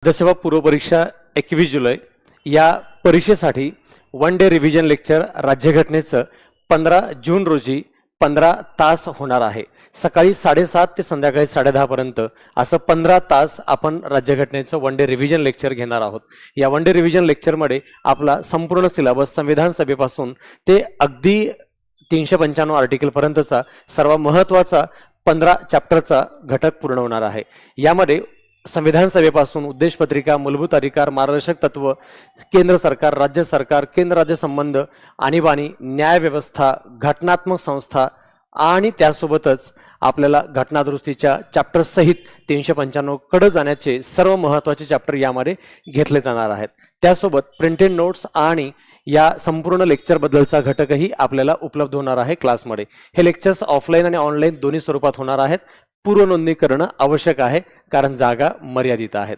राज्यसेवा पूर्व परीक्षा 21 जुलै या परीक्षेसाठी वन डे रिव्हिजन लेक्चर राज्यघटनेचं 15 जून रोजी 15 तास होणार आहे। सकाळी 7:30 ते संध्याकाळी 10:30 पर्यंत असं 15 तास आपण राज्यघटनेचं वन डे रिव्हिजन लेक्चर घेणार आहोत। या वन डे रिव्हिजन लेक्चरमध्ये आपला संपूर्ण सिलेबस संविधान सभेपासून ते अगदी 395 आर्टिकल पर्यंतचा सर्व महत्त्वाचा 15 चॅप्टरचा घटक पूर्ण होणार आहे। यामध्ये संविधान सभेपासून उद्देश पत्रिका, मूलभूत अधिकार, मार्गदर्शक तत्व, केंद्र सरकार, राज्य सरकार, केंद्र राज्य संबंध, आणीबाणी, न्याय व्यवस्था, घटनात्मक संस्था आणि त्यासोबतच आपल्याला घटना दुरुस्तीच्या चॅप्टर सहित 395 कडे जाण्याचे सर्व महत्त्वाचे चॅप्टर यामध्ये घेतले जाणार आहेत। त्यासोबत प्रिंटेड नोट्स आणि या संपूर्ण लेक्चर बद्दलचा घटकही आपल्याला उपलब्ध होणार आहे क्लासमध्ये। हे लेक्चर्स ऑफलाइन आणि ऑनलाइन दोन्ही स्वरूपात होणार आहेत। पूर्व नोंदणी करणं आवश्यक आहे कारण जागा मर्यादित आहेत।